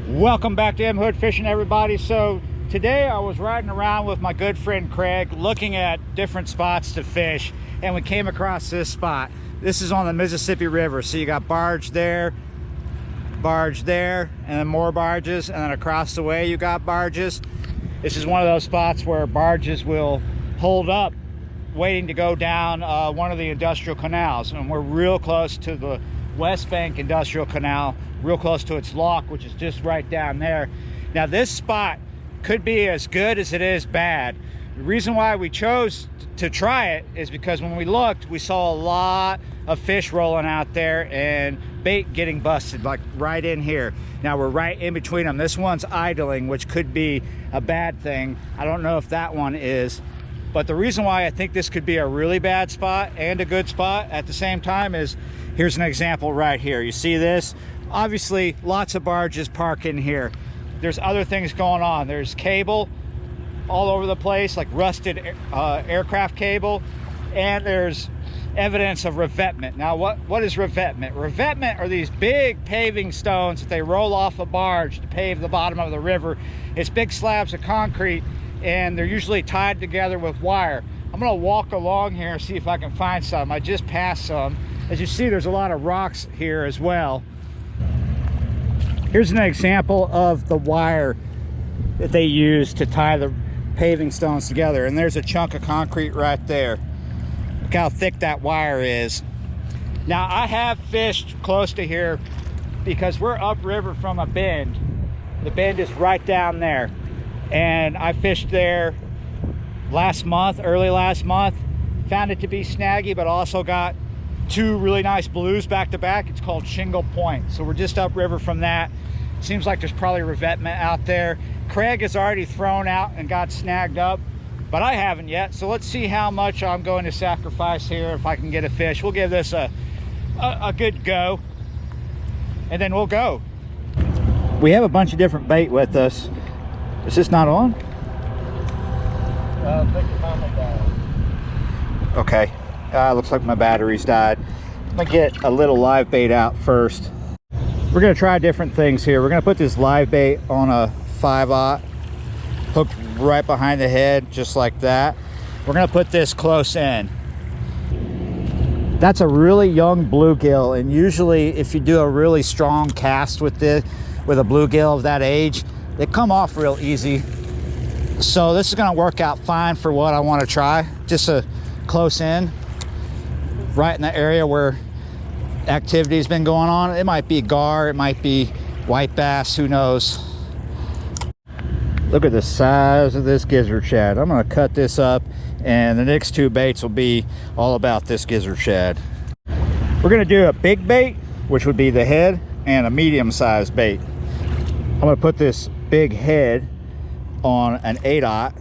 Welcome back to M Hood Fishing, everybody. So today I was riding around with my good friend Craig looking at different spots to fish, and we came across this spot. This is on the Mississippi River, so you got barge there, and then more barges, and then across the way you got barges. This is one of those spots where barges will hold up waiting to go down one of the industrial canals, and we're real close to the West Bank Industrial Canal, real close to its lock, which is just right down there. Now this spot could be as good as it is bad. The reason why we chose to try it is because when we looked, we saw a lot of fish rolling out there and bait getting busted, like right in here. Now we're right in between them. This one's idling, which could be a bad thing. I don't know if that one is. But the reason why I think this could be a really bad spot and a good spot at the same time is, here's an example right here. You see this? Obviously, lots of barges park in here. There's other things going on. There's cable all over the place, like rusted aircraft cable, and there's evidence of revetment. Now, what is revetment? Revetment are these big paving stones that they roll off a barge to pave the bottom of the river. It's big slabs of concrete, and they're usually tied together with wire. I'm gonna walk along here and see if I can find some. I just passed some. As you see, there's a lot of rocks here as well. Here's an example of the wire that they use to tie the paving stones together, and there's a chunk of concrete right there. Look how thick that wire is. Now, I have fished close to here because we're upriver from a bend. The bend is right down there, and I fished there early last month. Found it to be snaggy, but also got two really nice blues back to back. It's called Shingle Point. So we're just upriver from that. Seems like there's probably revetment out there. Craig has already thrown out and got snagged up, but I haven't yet. So let's see how much I'm going to sacrifice here if I can get a fish. We'll give this a good go, and then we'll go. We have a bunch of different bait with us. Is this not on? I think it finally died. Okay. Looks like my battery's died. I'm gonna get a little live bait out first. We're gonna try different things here. We're gonna put this live bait on a 5/0 hooked right behind the head, just like that. We're gonna put this close in. That's a really young bluegill, and usually if you do a really strong cast with a bluegill of that age, they come off real easy. So this is gonna work out fine for what I want to try. Just a close in, right in the area where activity's been going on. It might be gar, it might be white bass, who knows. Look at the size of this gizzard shad. I'm gonna cut this up, and the next two baits will be all about this gizzard shad. We're gonna do a big bait, which would be the head, and a medium-sized bait. I'm gonna put this big head on an 8/0.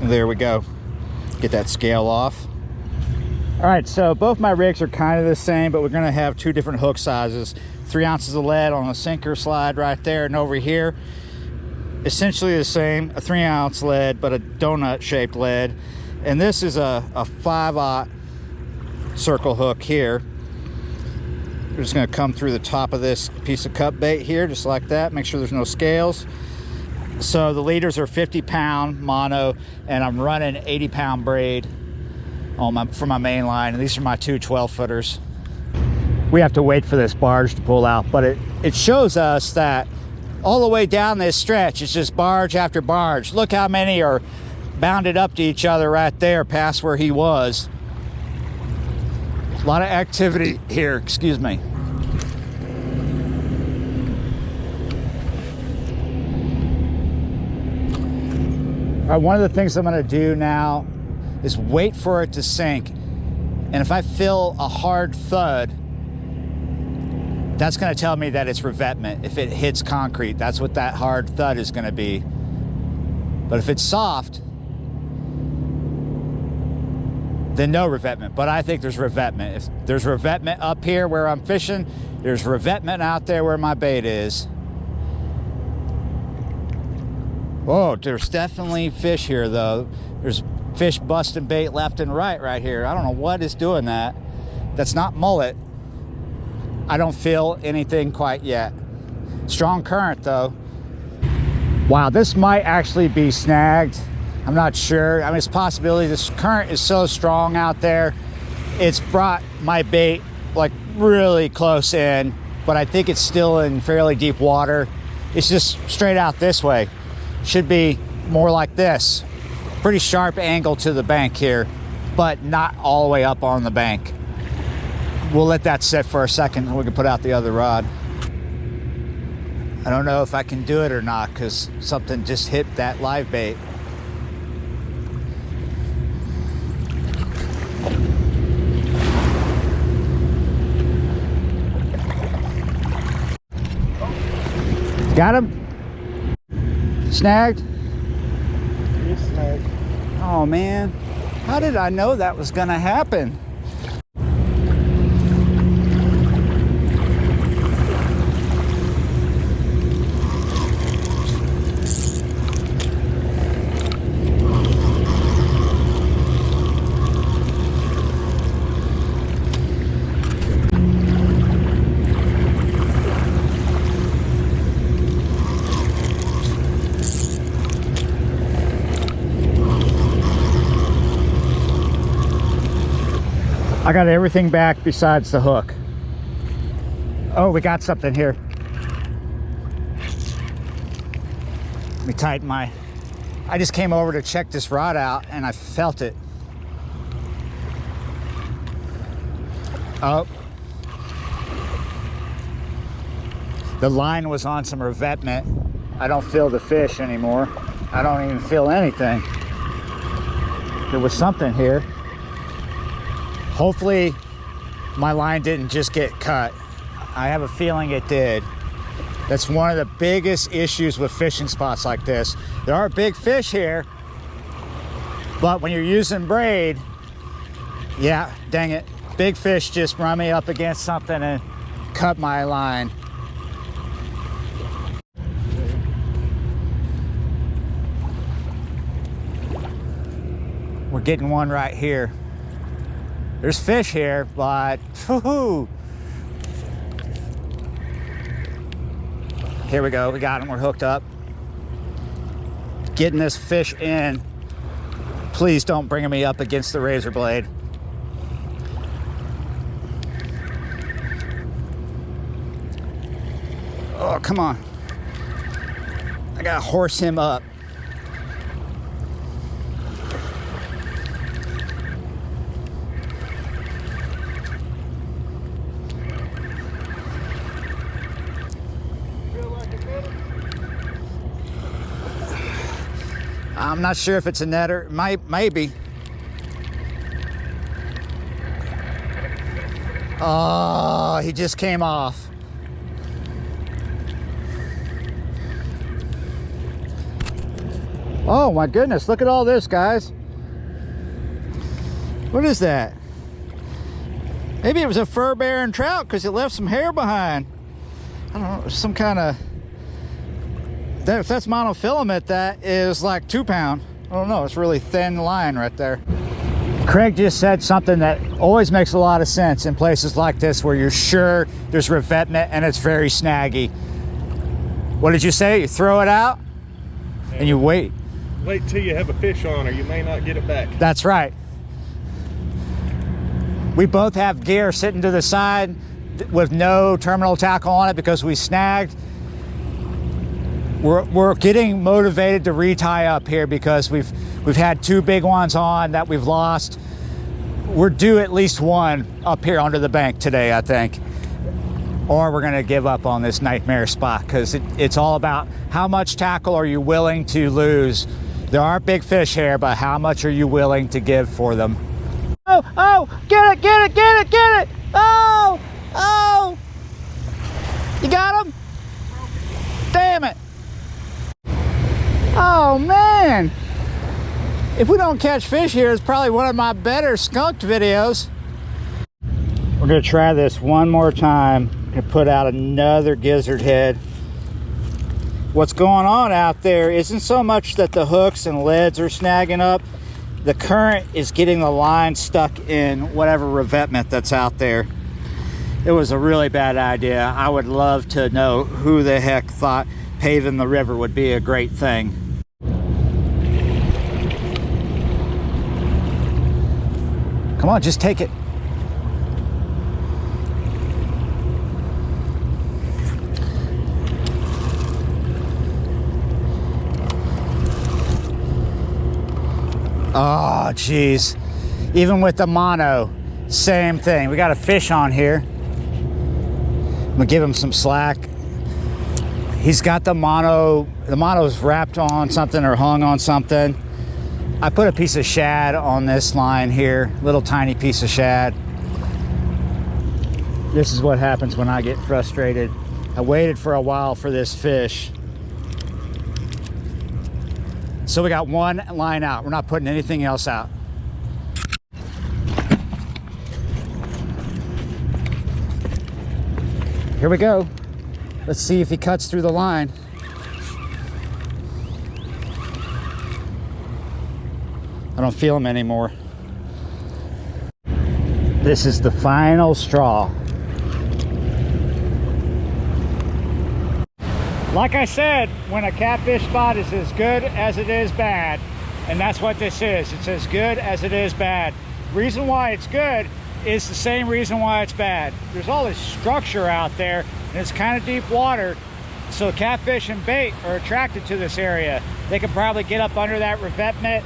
There we go. Get that scale off. All right, so both my rigs are kind of the same, but we're gonna have two different hook sizes. 3 ounces of lead on a sinker slide right there, and over here, essentially the same, a 3-ounce lead, but a donut shaped lead. And this is a 5/0 circle hook here. We're just gonna come through the top of this piece of cut bait here, just like that. Make sure there's no scales. So the leaders are 50-pound mono, and I'm running 80-pound braid for my main line, and these are my two 12-footers. We have to wait for this barge to pull out, but it shows us that all the way down this stretch, it's just barge after barge. Look how many are bounded up to each other right there past where he was. A lot of activity here, excuse me. All right, one of the things I'm gonna do now is wait for it to sink. And if I feel a hard thud, that's gonna tell me that it's revetment. If it hits concrete, that's what that hard thud is gonna be. But if it's soft, then no revetment. But I think there's revetment. If there's revetment up here where I'm fishing, there's revetment out there where my bait is. Oh, there's definitely fish here though. There's fish busting bait left and right here. I don't know what is doing that. That's not mullet. I don't feel anything quite yet. Strong current though. Wow, this might actually be snagged. I'm not sure. I mean, it's a possibility. This current is so strong out there. It's brought my bait like really close in, but I think it's still in fairly deep water. It's just straight out this way. Should be more like this. Pretty sharp angle to the bank here, but not all the way up on the bank. We'll let that sit for a second and we can put out the other rod. I don't know if I can do it or not because something just hit that live bait. Got him? Snagged? He's snagged. Oh man, how did I know that was gonna happen? I got everything back besides the hook. Oh, we got something here. Let me tighten my... I just came over to check this rod out and I felt it. Oh. The line was on some revetment. I don't feel the fish anymore. I don't even feel anything. There was something here. Hopefully my line didn't just get cut. I have a feeling it did. That's one of the biggest issues with fishing spots like this. There are big fish here, but when you're using braid, yeah, dang it, big fish just run me up against something and cut my line. We're getting one right here. There's fish here, but whoo-hoo. Here we go, we got him, we're hooked up. Getting this fish in. Please don't bring me up against the razor blade. Oh, come on. I gotta horse him up. I'm not sure if it's a netter. Maybe. Oh, he just came off. Oh my goodness, look at all this, guys. What is that? Maybe it was a fur-bearing trout because it left some hair behind. I don't know, some kind of... If that's monofilament, that is like 2 pound. I don't know, it's really thin line right there. Craig just said something that always makes a lot of sense in places like this where you're sure there's revetment and it's very snaggy. What did you say? You throw it out and you wait. Wait till you have a fish on or you may not get it back. That's right. We both have gear sitting to the side with no terminal tackle on it because we snagged. We're getting motivated to retie up here because we've had 2 big ones on that we've lost. We're due at least one up here under the bank today, I think. Or we're gonna give up on this nightmare spot because it's all about how much tackle are you willing to lose. There are big fish here, but how much are you willing to give for them? Oh, oh, get it, get it, get it, get it! Oh, oh! You got him? Damn it! Oh man, if we don't catch fish here, it's probably one of my better skunked videos. We're gonna try this one more time and put out another gizzard head. What's going on out there isn't so much that the hooks and leads are snagging up. The current is getting the line stuck in whatever revetment that's out there. It was a really bad idea. I would love to know who the heck thought paving the river would be a great thing. Come on, just take it. Oh, geez. Even with the mono, same thing. We got a fish on here. I'm gonna give him some slack. He's got the mono's wrapped on something or hung on something. I put a piece of shad on this line here, little tiny piece of shad. This is what happens when I get frustrated. I waited for a while for this fish. So we got one line out. We're not putting anything else out. Here we go. Let's see if he cuts through the line. I don't feel him anymore. This is the final straw. Like I said, when a catfish spot is as good as it is bad, and that's what this is. It's as good as it is bad. Reason why it's good is the same reason why it's bad. There's all this structure out there, and it's kind of deep water, so catfish and bait are attracted to this area. They can probably get up under that revetment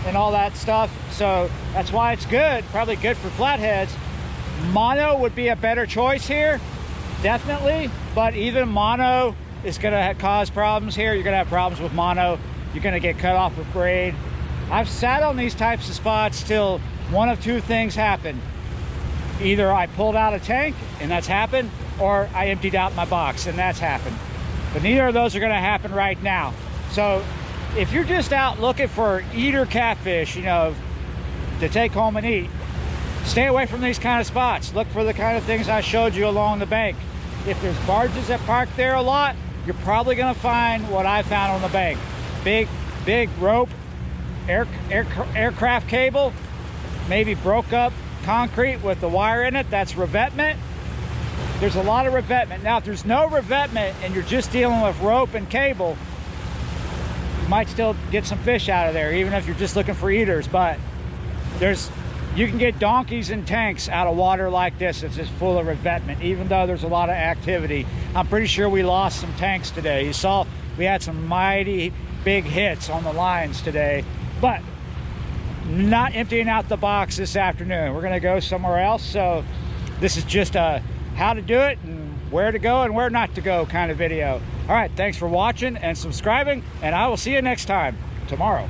and all that stuff, so that's why it's good. Probably good for flatheads. Mono would be a better choice here, definitely, but even mono is going to cause problems here. You're going to have problems with mono. You're going to get cut off with braid. I've sat on these types of spots till one of two things happen. Either I pulled out a tank, and that's happened, or I emptied out my box, and that's happened. But neither of those are going to happen right now. So if you're just out looking for eater catfish, you know, to take home and eat, stay away from these kind of spots. Look for the kind of things I showed you along the bank. If there's barges that park there a lot, you're probably going to find what I found on the bank. Big rope, aircraft cable, maybe broke up concrete with the wire in it. That's revetment. There's a lot of revetment. Now, if there's no revetment and you're just dealing with rope and cable, you might still get some fish out of there, even if you're just looking for eaters. But you can get donkeys and tanks out of water like this. It's just full of revetment, even though there's a lot of activity. I'm pretty sure we lost some tanks today. You saw we had some mighty big hits on the lines today, but not emptying out the box this afternoon. We're gonna go somewhere else. So this is just a how to do it and where to go and where not to go kind of video. All right, thanks for watching and subscribing, and I will see you next time tomorrow.